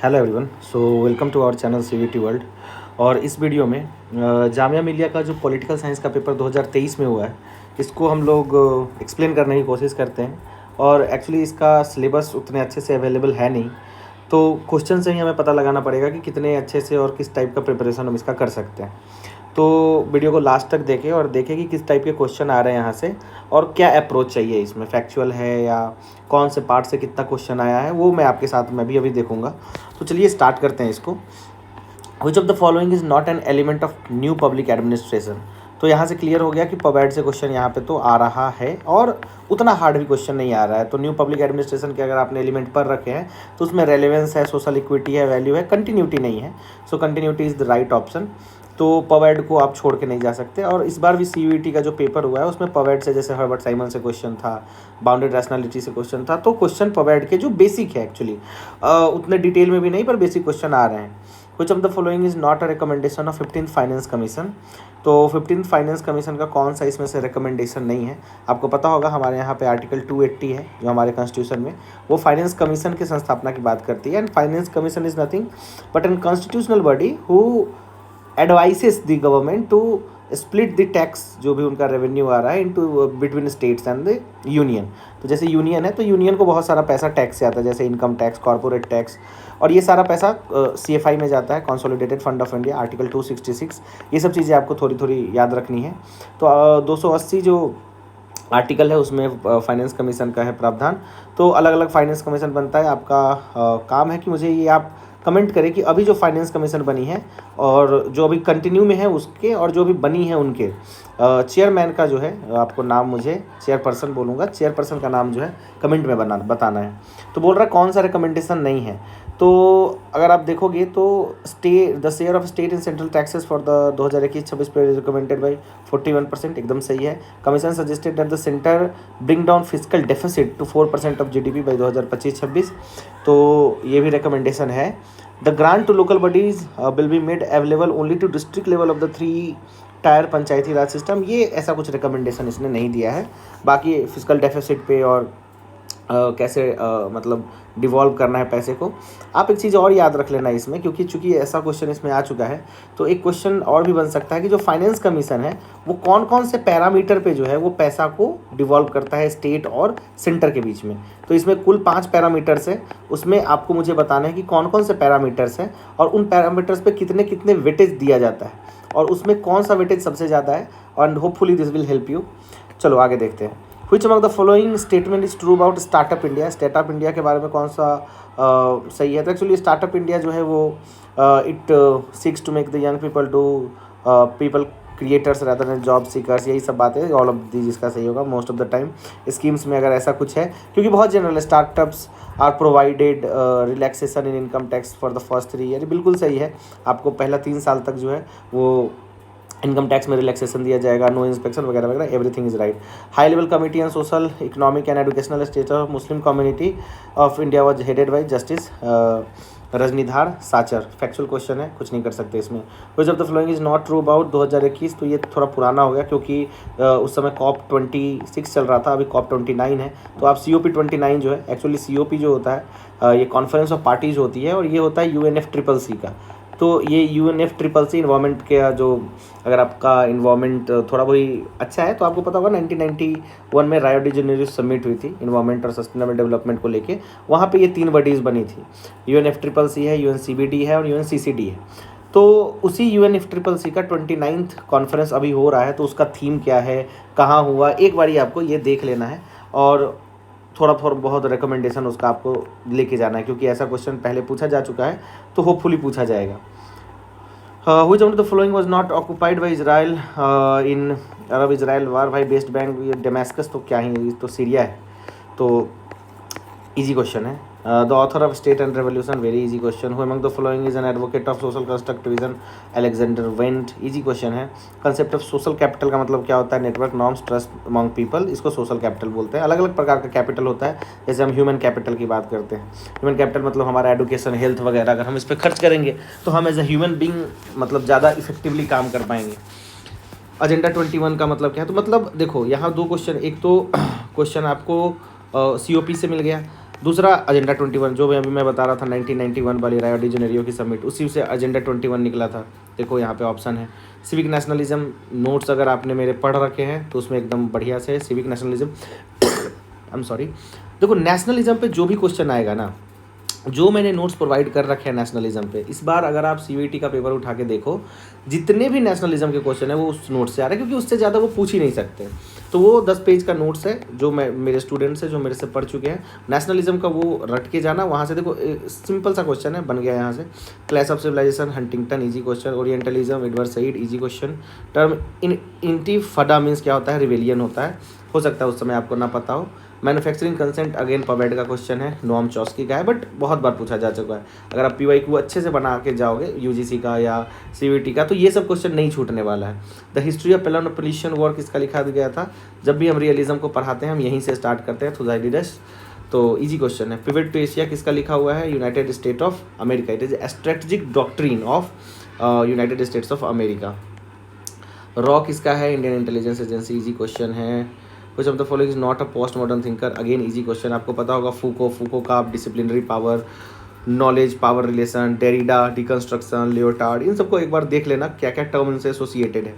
Hello everyone, so welcome to our channel CVT world. और इस video में जामिया मिलिया का जो पॉलिटिकल साइंस का पेपर 2023 में हुआ है, इसको हम लोग एक्सप्लेन करने की कोशिश करते हैं। और एक्चुअली इसका सिलेबस उतने अच्छे से अवेलेबल है नहीं, तो क्वेश्चन से ही हमें पता लगाना पड़ेगा कि कितने अच्छे से और किस टाइप का प्रिपरेशन हम इसका कर सकते हैं। तो वीडियो को लास्ट तक देखें और देखें कि किस टाइप के क्वेश्चन आ रहे हैं यहाँ से और क्या अप्रोच चाहिए, इसमें फैक्चुअल है या कौन से पार्ट से कितना क्वेश्चन आया है, वो मैं आपके साथ मैं भी अभी देखूंगा। तो चलिए स्टार्ट करते हैं इसको। विच of the following is not an element of new public administration. तो यहाँ से क्लियर हो गया कि पबैड से क्वेश्चन यहाँ पे तो आ रहा है और उतना हार्ड भी क्वेश्चन नहीं आ रहा है। तो न्यू पब्लिक एडमिनिस्ट्रेशन के अगर आपने एलिमेंट पर रखे हैं तो उसमें रेलेवेंस है, सोशल इक्विटी है, वैल्यू है, कंटिन्यूटी नहीं है। So continuity is the right option. तो पवेड को आप छोड़ के नहीं जा सकते। और इस बार भी सीयूईटी का जो पेपर हुआ है उसमें पवेड से, जैसे हर्बर्ट साइमन से क्वेश्चन था, बाउंडेड रैशनैलिटी से क्वेश्चन था। तो क्वेश्चन पवेड के जो बेसिक है एक्चुअली, उतने डिटेल में भी नहीं पर बेसिक क्वेश्चन आ रहे हैं। विच of the following is not a recommendation of 15th finance commission. तो 15th फाइनेंस कमीशन का कौन सा इसमें से रिकमेंडेशन नहीं है? आपको पता होगा हमारे यहाँ पे आर्टिकल 280 है जो हमारे कॉन्स्टिट्यूशन में, वो फाइनेंस कमीशन की संस्थापना की बात करती है। And finance commission is nothing but an constitutional body who advises the government to split the tax, जो भी उनका रेवेन्यू आ रहा है, into between states and the union. तो जैसे यूनियन है तो यूनियन को बहुत सारा पैसा टैक्स से आता है, जैसे इनकम टैक्स, कॉर्पोरेट टैक्स, और ये सारा पैसा सीएफआई में जाता है, consolidated fund of India, article 266। ये सब चीज़ें आपको थोड़ी थोड़ी याद रखनी है। तो 280 जो आर्टिकल है उसमें फाइनेंस कमीशन का है प्रावधान। तो अलग अलग फाइनेंस कमीशन बनता है। आपका काम है कि मुझे ये आप कमेंट करें कि अभी जो फाइनेंस कमीशन बनी है और जो अभी कंटिन्यू में है उसके, और जो भी बनी है उनके चेयरमैन का जो है, आपको नाम, मुझे चेयरपर्सन बोलूँगा, चेयरपर्सन का नाम जो है कमेंट में बताना है। तो बोल रहा है कौन सा रिकमेंडेशन नहीं है। तो अगर आप देखोगे तो the share of state in central taxes for the 2021-26 period recommended by 41%, एकदम सही है। Commission suggested that the centre bring down physical deficit to 4% of GDP by 2025-26। तो ये भी रिकमेंडेशन है। The grant to local bodies will be made available only to district level of the 3 tier Panchayati Raj system. ये ऐसा कुछ recommendation इसने नहीं दिया है। बाकी फिजिकल डेफिसिट पे और कैसे मतलब डिवॉल्व करना है पैसे को। आप एक चीज़ और याद रख लेना इसमें, क्योंकि चूंकि ऐसा क्वेश्चन इसमें आ चुका है तो एक क्वेश्चन और भी बन सकता है कि जो फाइनेंस कमीशन है वो कौन कौन से पैरामीटर पे जो है वो पैसा को डिवॉल्व करता है स्टेट और सेंटर के बीच में। तो इसमें कुल 5 पैरामीटर्स है, उसमें आपको मुझे बताना है कि कौन कौन से पैरामीटर्स हैं और उन पैरामीटर्स पे कितने कितने वेटेज दिया जाता है और उसमें कौन सा वेटेज सबसे ज़्यादा है। और hopefully this will help you. चलो आगे देखते हैं। Which among the following statement is true about startup India? Startup India के बारे में कौन सा सही है? तो एक्चुअली स्टार्टअप इंडिया जो है वो it seeks to make the young people to people creators rather than job seekers, यही सब बातें, ऑल ऑफ दीज इसका सही होगा most of the time schemes में अगर ऐसा कुछ है, क्योंकि बहुत जनरल है। Startups are provided relaxation in income tax for the first 3 year, बिल्कुल सही है। आपको पहला 3 साल तक जो है वो इनकम टैक्स में रिलैक्सेशन दिया जाएगा, नो इंस्पेक्शन वगैरह वगैरह, everything is right. High level committee on social economic and educational status of Muslim community of India was headed by Justice Rajinder Sachar. Factual question है, कुछ नहीं कर सकते इसमें। Which of the following is not true about 2021? तो ये थोड़ा पुराना हो गया क्योंकि उस समय COP26 चल रहा था, अभी COP29 है। तो आप COP29 जो है, एक्चुअली COP जो होता है ये कॉन्फ्रेंस ऑफ पार्टीज होती है और ये होता है UNFCCC का। तो ये UNFCCC इन्वायरमेंट के जो, अगर आपका इन्वायरमेंट थोड़ा वही अच्छा है तो आपको पता होगा 1991 में रायो डी जेनेरियो समिट हुई थी इन्वायरमेंट और सस्टेनेबल डेवलपमेंट को लेके। वहाँ पे ये 3 बॉडीज़ बनी थी, UNFCCC है, UNCBD है और UNCCD है। तो उसी UNFCCC का 29th कॉन्फ्रेंस अभी हो रहा है। तो उसका थीम क्या है, कहाँ हुआ, एक बारी आपको ये देख लेना है और थोड़ा बहुत रिकमेंडेशन उसका आपको लेके जाना है, क्योंकि ऐसा क्वेश्चन पहले पूछा जा चुका है तो होपफुली पूछा जाएगा। Which one of the following was not occupied by Israel in Arab-Israel war? भाई बेस्ट बैंक डेमास्कस तो क्या ही, तो सीरिया है। तो इजी क्वेश्चन है। The author of state and revolution, very easy question. Who among the following is an advocate of social constructivism? Alexander went, easy question है। Concept of social capital का मतलब क्या होता है? Network, norms, trust among people, इसको social capital बोलते हैं। अलग अलग प्रकार का कैपिटल होता है, जैसे हम ह्यूमन कैपिटल की बात करते हैं। ह्यूमन कैपिटल मतलब हमारा एडुकेशन, हेल्थ वगैरह, अगर हम इस पर खर्च करेंगे तो हम एज ए ह्यूमन बींग मतलब ज़्यादा इफेक्टिवली काम कर पाएंगे। एजेंडा 21 का मतलब क्या है? तो मतलब देखो यहाँ 2 क्वेश्चन, एक तो क्वेश्चन आपको COP से मिल गया, दूसरा एजेंडा 21 जो अभी मैं बता रहा था 1991 वाली रायो डी जेनेरियो की समिट, उसी से एजेंडा 21 निकला था। देखो यहाँ पे ऑप्शन है। सिविक नेशनलिज्म नोट्स अगर आपने मेरे पढ़ रखे हैं तो उसमें एकदम बढ़िया से civic nationalism I am sorry. देखो नेशनलिज्म पे जो भी क्वेश्चन आएगा ना, जो मैंने नोट्स प्रोवाइड कर रखे हैं नेशनलिज्म पे, इस बार अगर आप सीवीटी का पेपर उठा के देखो, जितने भी नेशनलिज्म के क्वेश्चन है वो उस नोट से आ रहे हैं, क्योंकि उससे ज़्यादा वो पूछ ही नहीं सकते। तो वो 10 पेज का नोट्स है जो मैं मेरे स्टूडेंट्स हैं जो मेरे से पढ़ चुके हैं। नेशनलिज्म का वो रट के जाना, वहाँ से देखो सिंपल सा क्वेश्चन है बन गया यहाँ से। Clash of civilisation Huntington easy question. Orientalism Edward Said easy question. Term इंटिफाडा मीन्स क्या होता है? रिवेलियन होता है, हो सकता है उस समय आपको ना पता हो। मैन्युफैक्चरिंग कंसेंट अगेन पवेड का क्वेश्चन है, नोम चॉस्की का है, बट बहुत बार पूछा जा चुका है। अगर आप PYQ अच्छे से बना के जाओगे यूजीसी का या CVT का, तो ये सब क्वेश्चन नहीं छूटने वाला है। The history of Peloponnesian war किसका लिखा गया था? जब भी हम रियलिज्म को पढ़ाते हैं हम यहीं से स्टार्ट करते हैं, थुजाइडिडस। तो इजी क्वेश्चन है। पिवट टू एशिया किसका लिखा हुआ है? United State of America. It is strategic doctrine of United States of America. रॉ किसका है? Indian intelligence agency. Easy question है। कुछ of the following is not a post modern thinker. Again easy question, आपको पता होगा फूको का आप disciplinary power, knowledge power relation, Derrida, deconstruction, Lyotard, इन सबको एक बार देख लेना क्या क्या टर्म इनसे एसोसिएटेड है।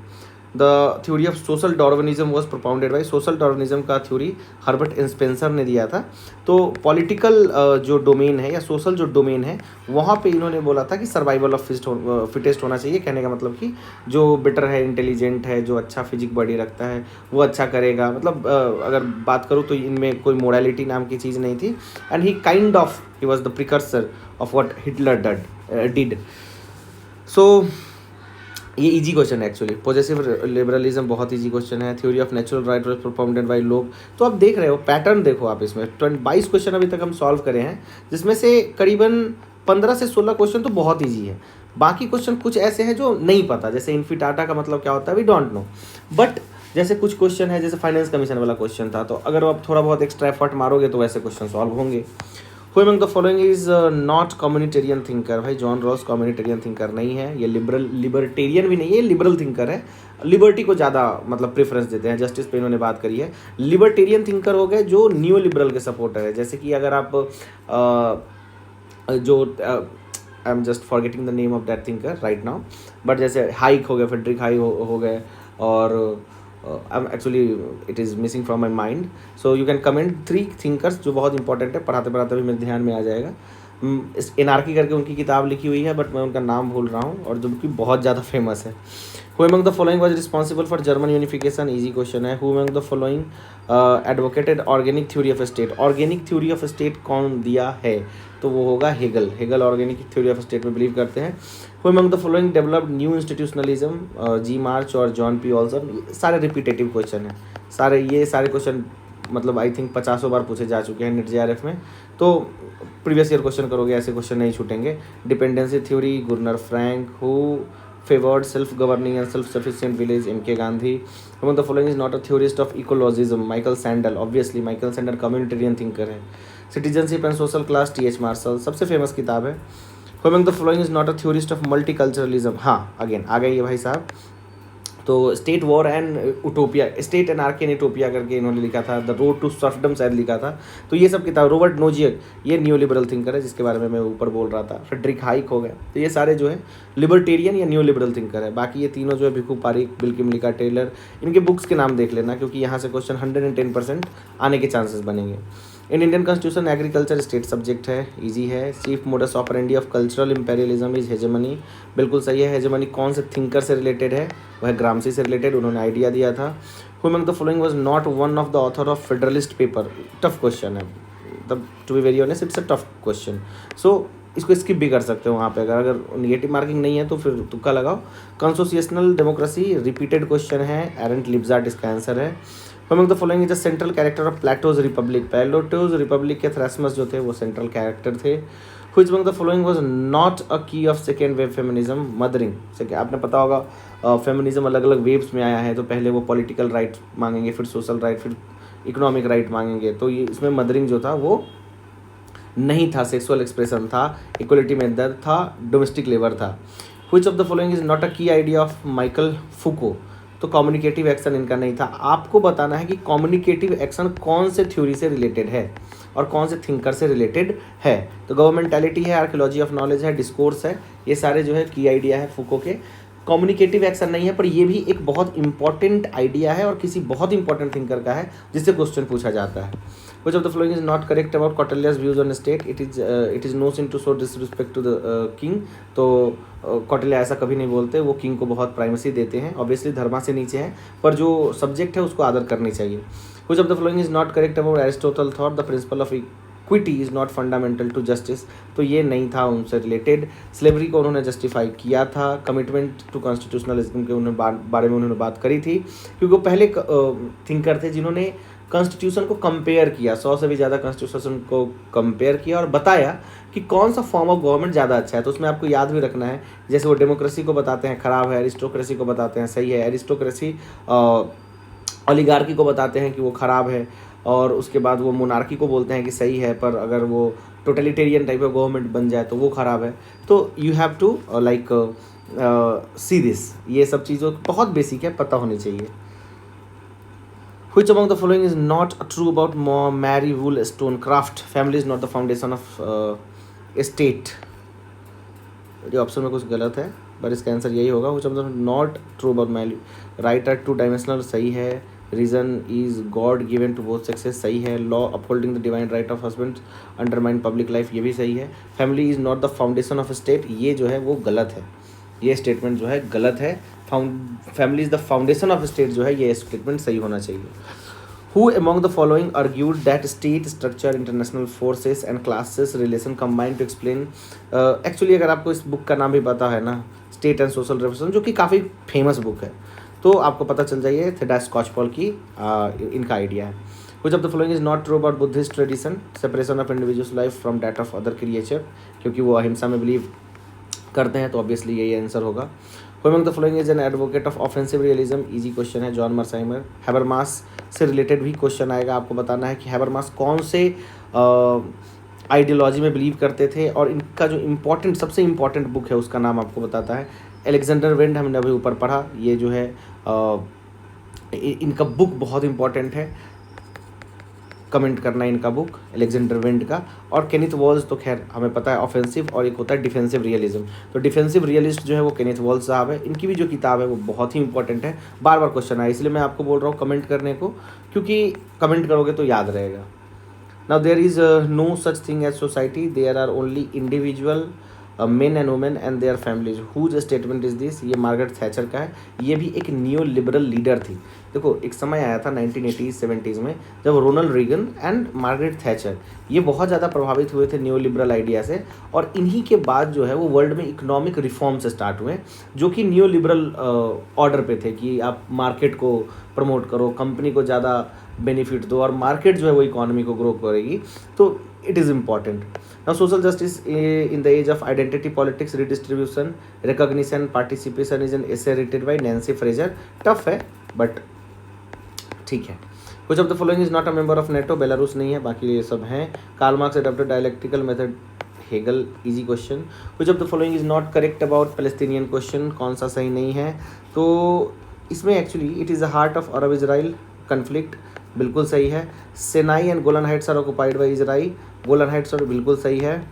The theory of social Darwinism was propounded by, social Darwinism का थ्योरी हर्बर्ट स्पेंसर ने दिया था। तो पॉलिटिकल जो डोमेन है या सोशल जो डोमेन है वहाँ पे इन्होंने बोला था कि सर्वाइवल ऑफ फिटेस्ट होना चाहिए। कहने का मतलब कि जो बेटर है, इंटेलिजेंट है, जो अच्छा फिजिक बॉडी रखता है वो अच्छा करेगा। मतलब अगर बात करूँ तो इनमें कोई मोरालिटी नाम की चीज़ नहीं थी। And he was the precursor of what Hitler did. So ये इजी क्वेश्चन है एक्चुअली। पॉजिटिव लिबरलिज्म बहुत इजी क्वेश्चन है। Theory of natural right was propounded by लोग। तो आप देख रहे हो पैटर्न, देखो आप इसमें 22 क्वेश्चन अभी तक हम सॉल्व करे हैं, जिसमें से करीबन 15 से 16 क्वेश्चन तो बहुत ईजी है। बाकी क्वेश्चन कुछ ऐसे हैं जो नहीं पता, जैसे इन्फिटाटा का मतलब क्या होता है वी डोंट नो। बट जैसे कुछ क्वेश्चन है, जैसे फाइनेंस कमीशन वाला क्वेश्चन था, तो अगर आप थोड़ा बहुत एक्स्ट्रा एफर्ट मारोगे तो वैसे क्वेश्चन सॉल्व होंगे। Who among the following is not communitarian thinker? भाई जॉन रॉस कम्युनिटेरियन थिंकर नहीं है, ये लिबर्टेरियन भी नहीं है, ये लिबरल थिंकर है। लिबर्टी को ज़्यादा मतलब प्रेफरेंस देते हैं, जस्टिस पे इन्होंने बात करी है। लिबर्टेरियन थिंकर हो गए जो न्यू लिबरल के सपोर्टर है। जैसे कि अगर आप जो I am just forgetting the name of that thinker right now, but जैसे हाइक हो गए, फेडरिक हाइक हो गए, और actually it is missing from my mind. So you can comment 3 thinkers जो बहुत इंपॉर्टेंट है, पढ़ाते पढ़ाते भी मेरे ध्यान में आ जाएगा। इस एनार्की करके उनकी किताब लिखी हुई है, बट मैं उनका नाम भूल रहा हूँ, और जो कि बहुत ज़्यादा फेमस है। Who among the following was responsible for German unification? Easy question है। Who among the following advocated organic theory of state? Organic theory of state कौन दिया है? तो वो होगा Hegel organic theory of state में बिलीव करते हैं। Who among the following developed new institutionalism? G March और जॉन पी ऑल्सन। सारे रिपीटेटिव क्वेश्चन हैं, ये सारे क्वेश्चन मतलब आई थिंक 50 बार पूछे जा चुके हैं नेट JRF में, तो प्रीवियस ईयर क्वेश्चन करोगे ऐसे क्वेश्चन नहीं छूटेंगे। Dependency theory Gunder Frank. Who favoured self governing and self sufficient village? MK Gandhi. Among the following is not a theorist of ecologism? Michael Sandel. Obviously Michael Sandel communitarian thinker है। Citizenship and social class? TH Marshall, सबसे famous किताब है। Among the following is not a theorist of multiculturalism? हाँ again आ गई है भाई साहब। तो state war and utopia, state anarchy and utopia करके इन्होंने लिखा था। द रोड टू सर्फडम शायद लिखा था। तो ये सब किताब, रॉबर्ट नोजियर ये न्यू लिबरल थिंकर है जिसके बारे में मैं ऊपर बोल रहा था। फ्रेडरिक हाइक हो गए। तो ये सारे जो है लिबर्टेरियन या न्यू लिबरल थिंकर है। बाकी ये तीनों जो है भिखू पारिक, बिल किमलिका टेलर, इनके बुक्स के नाम देख लेना, क्योंकि यहाँ से क्वेश्चन 110% आने के चांसेस बनेंगे। In Indian constitution agriculture state subject है, इजी है। Chief modus operandi of cultural imperialism is hegemony? बिल्कुल सही है। हेजेमनी कौन से थिंकर से रिलेटेड है? वह ग्रामसी से रिलेटेड, उन्होंने आइडिया दिया था। Who among the following was not one of the author of federalist paper? Tough question है, तब to be very honest it's a tough question. So इसको स्किप भी कर सकते हो वहाँ पे, अगर निगेटिव मार्किंग नहीं है तो फिर तुक्का लगाओ। कंसोसिएशनल डेमोक्रेसी रिपीटेड क्वेश्चन है, एरेंट लिब्जार्ड इसका आंसर है। Among the following is a central character of Plato's Republic? Plato's Republic के थ्रेसमस जो थे वो सेंट्रल कैरेक्टर थे। Which among the following was not a key of second wave feminism? Mothering. आपने पता होगा फेमिनिज्म अलग अलग वेव्स में आया है, तो पहले वो पॉलिटिकल राइट मांगेंगे, फिर सोशल राइट, फिर इकोनॉमिक राइट मांगेंगे। तो ये इसमें मदरिंग जो था वो नहीं था, सेक्सुअल एक्सप्रेशन था, इक्वलिटी में दर्द था, डोमेस्टिक लेबर था। Which of the following is not a की आइडिया ऑफ माइकल फूको? तो कम्युनिकेटिव एक्शन इनका नहीं था। आपको बताना है कि कम्युनिकेटिव एक्शन कौन से थ्योरी से रिलेटेड है और कौन से थिंकर से रिलेटेड है। तो गवर्नमेंटैलिटी है, आर्कियोलॉजी ऑफ नॉलेज है, डिस्कोर्स है, ये सारे जो है की आइडिया है फूको के। कम्युनिकेटिव एक्शन नहीं है, पर ये भी एक बहुत इंपॉर्टेंट आइडिया है और किसी बहुत इंपॉर्टेंट थिंकर का है जिससे क्वेश्चन पूछा जाता है। Which of the following is not correct about Kautilya's views on state? It is no sin to show disrespect to the king. तो कौटिल्य ऐसा कभी नहीं बोलते, वो किंग को बहुत प्राइमेसी देते हैं। ऑब्वियसली धर्मा से नीचे है, पर जो सब्जेक्ट है उसको आदर करनी चाहिए। Which of the following is not correct about Aristotle thought the principle of equity is not fundamental to justice? तो ये नहीं था उनसे रिलेटेड। स्लेवरी को उन्होंने जस्टिफाई किया था। कमिटमेंट टू कॉन्स्टिट्यूशनलिज्म के बारे में उन्होंने बात करी थी, क्योंकि वो पहले थिंकर थे जिन्होंने कॉन्स्टिट्यूशन को कंपेयर किया, 100 से भी ज़्यादा कॉन्स्टिट्यूशन को कंपेयर किया और बताया कि कौन सा फॉर्म ऑफ गवर्नमेंट ज़्यादा अच्छा है। तो उसमें आपको याद भी रखना है, जैसे वो डेमोक्रेसी को बताते हैं खराब है, एरिस्टोक्रेसी को बताते हैं सही है, एरिस्टोक्रेसी ओलिगार्की को बताते हैं कि वो ख़राब है, और उसके बाद वो मोनार्की को बोलते हैं कि सही है, पर अगर वो टोटलिटेरियन टाइप ऑफ गवर्नमेंट बन जाए तो वो ख़राब है। तो you have to like see this, ये सब चीज़ों बहुत बेसिक है, पता होनी चाहिए। Which among the following is not true about Mary Wollstonecraft? Family is not the foundation of state. ये ऑप्शन में कुछ गलत है, पर इसका आंसर यही होगा। Which among the not true about Mary? Right at 2 dimensional सही है। Reason is God given to both sexes सही है। Law upholding the divine right of husbands undermine public life ये भी सही है। Family is not the foundation of state ये जो है वो गलत है, ये स्टेटमेंट जो है गलत है। Family is the foundation of state जो है ये स्टेटमेंट सही होना चाहिए। Who among the following argued that state structure international forces and classes relation combined to explain. Actually अगर आपको इस बुक का नाम भी पता है ना, स्टेट एंड सोशल रेवोल्यूशन, जो कि काफ़ी फेमस बुक है, तो आपको पता चल जाइए थेडास स्कॉचपॉल की इनका आइडिया है। Which of the following is not true about Buddhist tradition? Separation of individual's life from that of other creature, क्योंकि वो अहिंसा में बिलीव करते हैं, तो ऑब्वियसली यही आंसर होगा। Who among the following is an advocate of offensive realism? Easy question है, जॉन मर्साइमर। हैबरमास से रिलेटेड भी क्वेश्चन आएगा, आपको बताना है कि हैबरमास कौन से आइडियोलॉजी में बिलीव करते थे, और इनका जो इम्पोर्टेंट सबसे इम्पोर्टेंट बुक है उसका नाम आपको बताता है एलेक्जेंडर वेंड, हमने अभी ऊपर पढ़ा। ये जो है इनका बुक बहुत इंपॉर्टेंट है, कमेंट करना है इनका बुक एलेक्जेंडर वेंड का। और केनिथ वॉल्स तो खैर हमें पता है ऑफेंसिव, और एक होता है डिफेंसिव रियलिज्म। तो डिफेंसिव रियलिस्ट जो है वो केनिथ वॉल्स साहब है, इनकी भी जो किताब है वो बहुत ही इंपॉर्टेंट है, बार बार क्वेश्चन आया, इसलिए मैं आपको बोल रहा हूँ कमेंट करने को, क्योंकि कमेंट करोगे तो याद रहेगा। Now there is no such thing as society, there are only individual men and women and their families. Whose statement is this? ये मार्गरेट थैचर का है, ये भी एक न्यू लिबरल लीडर थी। देखो एक समय आया था 1980s 70s में, जब Ronald Reagan and Margaret Thatcher ये बहुत ज़्यादा प्रभावित हुए थे न्यू लिबरल आइडिया से, और इन्हीं के बाद जो है वो वर्ल्ड में इकोनॉमिक रिफॉर्म्स स्टार्ट हुए, जो कि न्यू लिबरल ऑर्डर पे थे कि आप मार्केट को प्रमोट करो, कंपनी को ज़्यादा बेनिफिट दो, और मार्केट जो है वो इकोनॉमी को ग्रो करेगी। तो it is important. Now social justice in the age of identity politics, redistribution, recognition, participation is an essay written by Nancy Fraser. Tough है बट ठीक है। Which of the following is not a member of NATO? Belarus नहीं है, बाकी ये सब हैं। Karl Marx adopted dialectical method, Hegel, easy question. Which of the following is not correct about Palestinian question? कौन सा सही नहीं है? तो इसमें actually it is the heart of Arab Israel conflict, बिल्कुल सही है। Sinai and Golan Heights are occupied by Israel, Golan Heights और बिल्कुल सही है।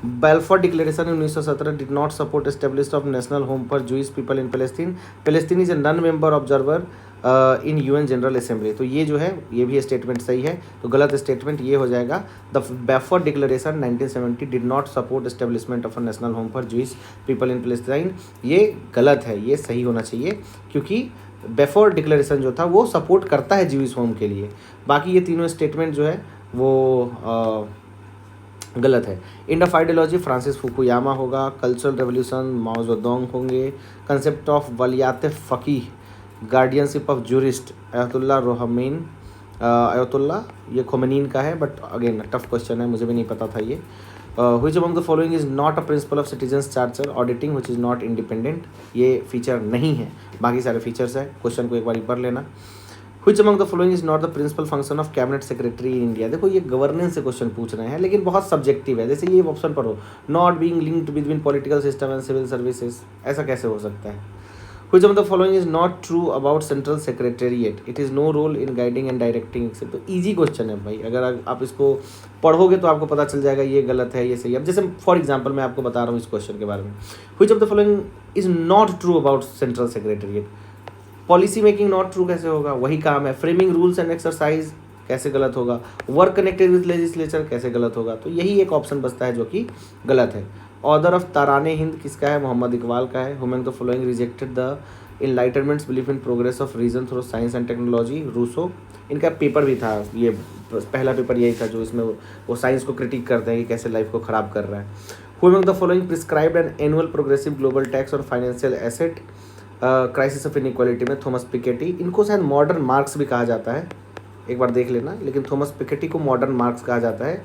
Balfour Declaration 1917 did not support establish of national home for Jewish people in Palestine, Palestine is a non member observer in UN General Assembly. तो ये जो है ये भी स्टेटमेंट सही है, तो गलत स्टेटमेंट ये हो जाएगा। The Balfour declaration 1970 did not support establishment of a national home for Jewish people in Palestine, ये गलत है, ये सही होना चाहिए, क्योंकि बेल्फोर डिक्लेरेशन जो था वो सपोर्ट करता है जूइश होम के लिए। बाकी ये तीनों स्टेटमेंट जो है वो गलत है। End of ideology Francis Fukuyama होगा। कल्चरल रेवोल्यूशन माओ जेडोंग होंगे। कंसेप्ट ऑफ वलियात फ़कीह, गार्डियनशिप ऑफ जूरिस्ट अयतुल्ला रोहमीन, अयतुल्ला ये खोमेनीन का है, बट अगेन टफ क्वेश्चन है, मुझे भी नहीं पता था ये। Which among the following is not a principle of citizens charter? Auditing which is not independent, ये फीचर नहीं है, बाकी सारे फीचर्स है। क्वेश्चन को एक बार पढ़ लेना। Which among the following is not the principal function of cabinet secretary in India? देखो ये गवर्नेंस से क्वेश्चन पूछ रहे हैं, लेकिन बहुत सब्जेक्टिव है। जैसे ये ऑप्शन पढ़ो, not being linked between political system and civil services, ऐसा कैसे हो सकता है? Which of the following is not true about central secretariat? It is no role in guiding and directing except. तो इजी क्वेश्चन है भाई, अगर आप इसको पढ़ोगे तो आपको पता चल जाएगा ये गलत है ये सही है। अब जैसे फॉर एग्जांपल मैं आपको बता रहा हूँ इस क्वेश्चन के बारे में, which of the following is not true about central secretariat? Policy making not true कैसे होगा, वही काम है। फ्रेमिंग रूल्स एंड एक्सरसाइज कैसे गलत होगा। वर्क कनेक्टेड विद लेजिस्लेचर कैसे गलत होगा। तो यही एक ऑप्शन बचता है जो कि गलत है। ऑर्डर ऑफ ताराने हिंद किसका है, मोहम्मद इकबाल का है। Who among the following rejected the enlightenment's belief in progress of reason through science and technology, Rousseau. इनका पेपर भी था, ये पहला पेपर यही था जो इसमें वो साइंस को क्रिटिक करते हैं कि कैसे लाइफ को ख़राब कर रहा है। Who among the following prescribed an annual progressive global tax और financial asset crisis of inequality में थॉमस पिकेटी। इनको शायद मॉडर्न मार्क्स भी कहा जाता है, एक बार देख लेना, लेकिन थॉमस पिकेटी को मॉडर्न मार्क्स कहा जाता है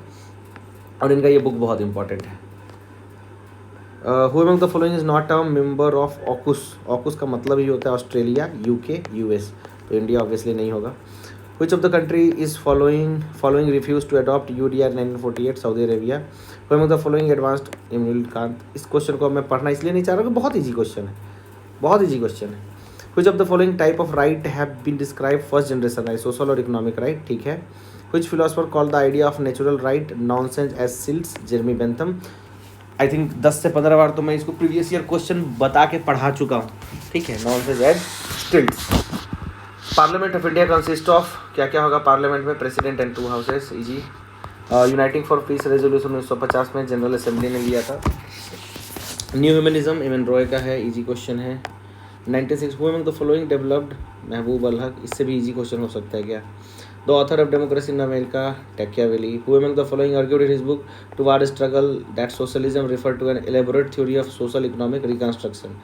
और इनका ये बुक बहुत इंपॉर्टेंट है। Who among the following is not a member of AUKUS. AUKUS का मतलब ही होता है ऑस्ट्रेलिया, यूके, यूएस, तो इंडिया ऑब्वियसली नहीं होगा। Which of the country is following refuse to adopt UDR 1948, Saudi Arabia. Who among the following advanced Imran Khan. इस question को मैं पढ़ना इसलिए नहीं चाह रहा कि बहुत ईजी क्वेश्चन है, बहुत ईजी क्वेश्चन है। Which of the following type of right have been describe first generation right, social और इकोनॉमिक राइट, ठीक है। Which philosopher call the idea of natural right nonsense as stilts, Jeremy Bentham. I think 10 से 15 बार तो मैं इसको previous year question बता के पढ़ा चुका हूँ, ठीक है। Nonsense as stills. Parliament of India consist of, क्या क्या होगा पार्लियामेंट में, President and 2 houses, easy. Uniting for peace resolution 1950 में जनरल असेंबली ने लिया था। New humanism M N Roy का है, इजी क्वेश्चन है। 96 who among the following developed, Mahbub ul हक। इससे भी इजी क्वेश्चन हो सकता है क्या। The author of democracy in America, Tocqueville. Who among the following argued in his book toward struggle that socialism refer to an elaborate theory of social economic reconstruction.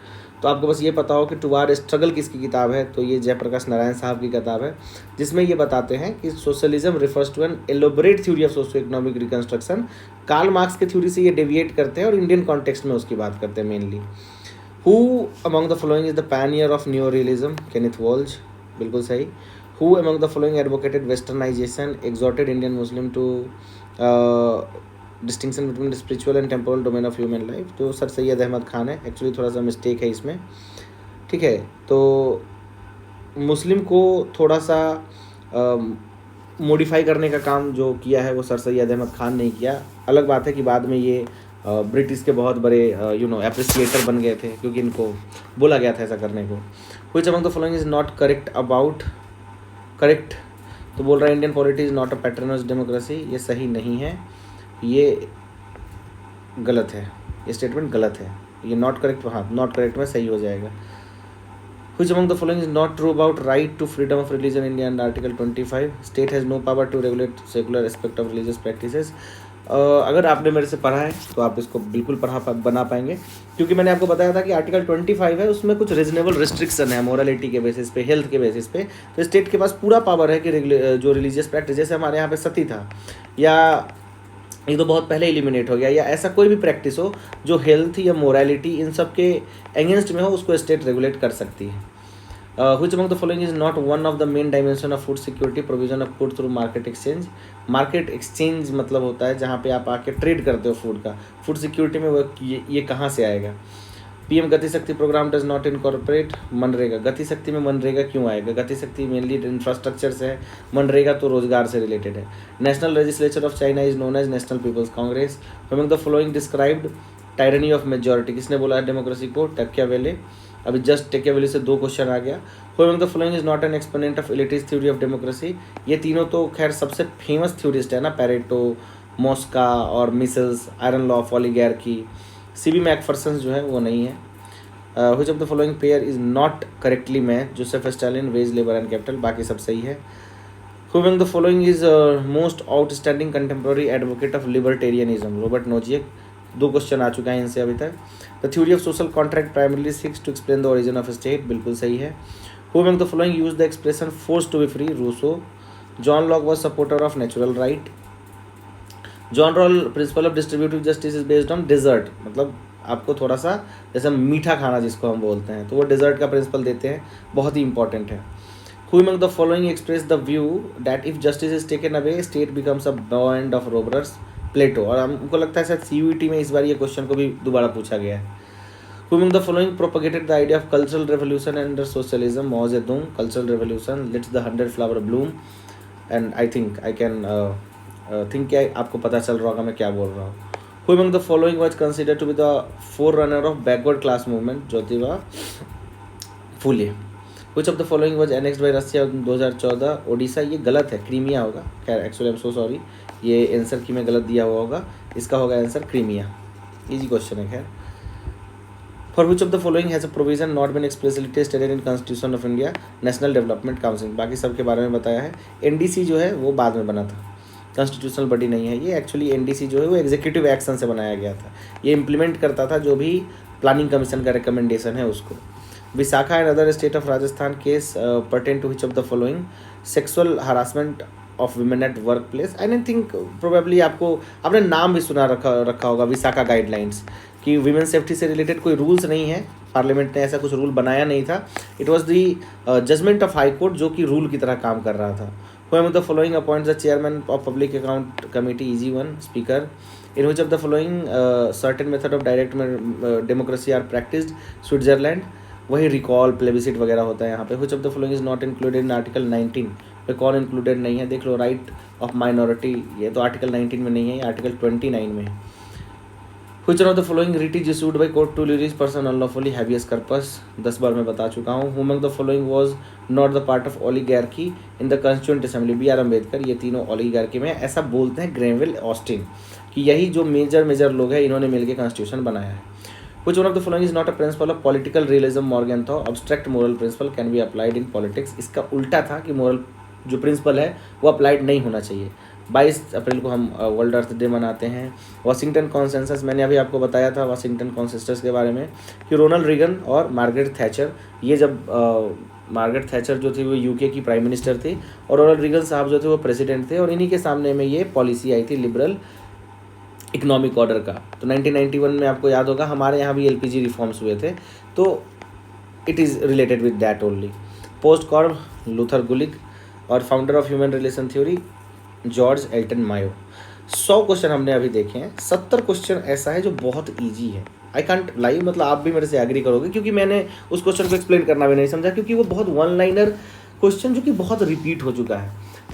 तो आपको बस ये पता हो कि टुवर्ड स्ट्रगल किसकी किताब है, तो ये जयप्रकाश नारायण साहब की किताब है, जिसमें ये बताते हैं कि socialism refers to an elaborate theory of socio economic reconstruction. Karl Marx की थ्योरी से ये डेविएट करते हैं और इंडियन कॉन्टेक्स्ट में उसकी बात करते हैं mainly. Who among the following is the pioneer of neorealism? Kenneth Walsh, बिल्कुल सही। Who among the following advocated westernization, exhorted Indian Muslim to distinction between the spiritual and temporal domain of human life? तो sir Syed Ahmad Khan है, actually थोड़ा सा mistake है इसमें, ठीक है। तो मुस्लिम को थोड़ा सा मॉडिफाई करने का काम जो किया है वो सर सैयद अहमद खान ने किया। अलग बात है कि बाद में ये ब्रिटिश के बहुत बड़े एप्रिसिएटर बन गए थे क्योंकि इनको बोला गया था ऐसा करने को। Which among the following is not correct about, correct तो बोल रहा है Indian polity is not a patterns democracy, ये सही नहीं है, ये गलत है, ये स्टेटमेंट गलत है, ये नॉट करेक्ट, हाँ नॉट करेक्ट में सही हो जाएगा। Which among the following is not true about right to freedom of religion in India under Article 25? State has no power to regulate secular aspect of religious practices. अगर आपने मेरे से पढ़ा है तो आप इसको बिल्कुल बना पाएंगे, क्योंकि मैंने आपको बताया था कि आर्टिकल 25 है, उसमें कुछ रीजनेबल रिस्ट्रिक्शन है मोरालिटी के बेसिस पे, हेल्थ के बेसिस पे। तो स्टेट के पास पूरा पावर है कि जो रिलीजियस प्रैक्टिस, जैसे हमारे यहाँ पे सती था, या ये तो बहुत पहले एलिमिनेट हो गया, या ऐसा कोई भी प्रैक्टिस हो जो हेल्थ या मोरालिटी इन सब के अगेंस्ट में हो, उसको स्टेट रेगुलेट कर सकती है। Which among the following is not one of the main dimension of food security, provision of food through market exchange. Market exchange मतलब होता है जहाँ पे आप आके ट्रेड करते हो फूड का, फूड सिक्योरिटी में वो ये कहाँ से आएगा। PM Gati Shakti programme does not incorporate मनरेगा। गति शक्ति में मनरेगा क्यों आएगा, गति शक्ति मेनली इंफ्रास्ट्रक्चर से है, मनरेगा तो रोजगार से रिलेटेड है। National legislature of China is known as National People's Congress. Among the following described tyranny of majority, किसने बोला है डेमोक्रेसी को, टैक्यावेले। अभी जस्ट टैक्यावेले से 2 क्वेश्चन आ गया। Among the following is not an exponent of elitist theory of democracy. ये तीनों तो खैर सबसे फेमस थ्योरिस्ट है ना, पैरेटो, मॉस्का और Michels, iron law of oligarchy. CB Macpherson जो है वो नहीं है। Which of the following pair is not correctly match, Joseph Stalin, wage, labour and capital, बाकी सब सही है। Who among the following is most outstanding contemporary advocate of libertarianism, Robert Nozick. 2 question आ चुका है इनसे अभी तक। The theory of social contract primarily seeks to explain the origin of state, बिल्कुल सही है। Who among the following use the expression force to be free, Rousseau. John Locke was supporter of natural right. John Rawls principle of distributive justice is based on desert, मतलब आपको थोड़ा सा जैसे मीठा खाना जिसको हम बोलते हैं, तो वो डिजर्ट का प्रिंसिपल देते हैं, बहुत ही इंपॉर्टेंट है। Who among the following express the view that if justice is taken away state becomes a bond of robbers, Plato. और हमको लगता है शायद CUET में इस बार ये क्वेश्चन को भी दोबारा पूछा गया है। Who among the following propagated the idea of cultural revolution and socialism? Mao Zedong. Cultural revolution, let's the 100 flower bloom. And I think I can think क्या आपको पता चल रहा होगा मैं क्या बोल रहा हूँ. Who among the following was considered to be the forerunner of backward class movement? Jyotiba Phule. Which of the following was annexed by Russia in 2014? Odisha. ये गलत है, क्रीमिया होगा. खैर actually I am so sorry, ये आंसर की में गलत दिया हुआ होगा. इसका होगा आंसर क्रीमिया. इजी क्वेश्चन है. खैर, for which of the following has a provision not been explicitly stated in Constitution of India? National Development Council. बाकी सब के बारे में बताया है. NDC जो है वो बाद में बना था, कॉन्स्टिट्यूशनल बॉडी नहीं है ये. एक्चुअली NDC जो है वो एग्जीक्यूटिव एक्शन से बनाया गया था. ये इम्प्लीमेंट करता था जो भी प्लानिंग कमीशन का रिकमेंडेशन है उसको. Vishakha and other state of Rajasthan case pertain to which of the following? Sexual harassment of women at workplace. I don't think, probably आपने नाम भी सुना रखा होगा विशाखा गाइडलाइंस, कि वीमेन सेफ्टी से रिलेटेड कोई रूल्स नहीं है. पार्लियामेंट ने ऐसा कुछ रूल बनाया नहीं था. It was the judgement of high court जो कि रूल की तरह काम कर रहा था. Who among the following appoints the chairman of public account committee? Easy one. Speaker. In which of the following certain method of direct democracy are practiced? Switzerland. वही recall plebiscite वगैरह होता है यहाँ पे. Which of the following is not included in Article 19? पे कौन included नहीं है? देख लो, राइट ऑफ माइनॉरिटी, ये तो आर्टिकल 19 में नहीं है, ये आर्टिकल 29 में है. Which one of the following writ is issued by court to release person unlawfully? habeas corpus. 10 बार मैं बता चुका हूँ. Who among the following was not the part of oligarchy in the Constituent Assembly? B.R. Ambedkar. ये तीनों oligarchy में, ऐसा बोलते हैं ग्रेनविल ऑस्टिन, कि यही जो मेजर लोग हैं इन्होंने मिलकर कॉन्स्टिट्यूशन बनाया है. Which one of the following is not a principle of political realism? Morgenthau. Abstract moral principle can be applied in politics. इसका उल्टा था कि मोरल जो प्रिंसिपल है वो अप्लाइड नहीं होना चाहिए. 22 अप्रैल को हम वर्ल्ड अर्थ डे मनाते हैं. वाशिंगटन कॉन्सेंसस, मैंने अभी आपको बताया था वाशिंगटन कॉन्सेंसस के बारे में, कि रोनाल्ड रीगन और मार्गरेट थैचर, ये जब मार्गरेट थैचर जो थी वो यूके की प्राइम मिनिस्टर थी और रोनाल्ड रीगन साहब जो थे वो प्रेसिडेंट थे, और इन्हीं के सामने में ये पॉलिसी आई थी लिबरल इकोनॉमिक ऑर्डर का. तो 1991 में आपको याद होगा हमारे यहाँ भी LPG रिफॉर्म्स हुए थे, तो it is related with that only. POSDCORB Luther Gulick, और founder of human relation theory George Elton Mayo. 100 question हमने अभी देखे हैं. 70 क्वेश्चन ऐसा है जो बहुत ईजी है. आई कांट लाई, मतलब आप भी मेरे से एग्री करोगे, क्योंकि मैंने उस क्वेश्चन को एक्सप्लेन करना भी नहीं समझा, क्योंकि वो बहुत वन लाइनर क्वेश्चन जो कि बहुत रिपीट हो चुका है.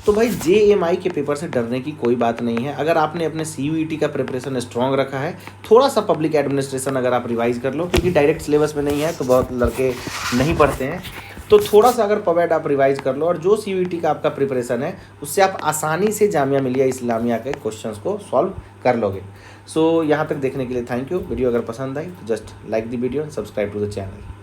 तो भाई JMI के पेपर से डरने की कोई बात नहीं है. अगर आपने अपने CUET का प्रिपरेशन स्ट्रॉन्ग रखा है, थोड़ा सा पब्लिक एडमिनिस्ट्रेशन अगर आप रिवाइज कर लो, क्योंकि डायरेक्ट सिलेबस में नहीं है तो बहुत लड़के नहीं पढ़ते हैं, तो थोड़ा सा अगर पवेड आप रिवाइज कर लो और जो CUET का आपका प्रिपरेशन है उससे आप आसानी से जामिया मिलिया इस्लामिया के क्वेश्चंस को सॉल्व कर लोगे. सो यहाँ तक देखने के लिए थैंक यू. वीडियो अगर पसंद आई तो just like the video and subscribe to the channel.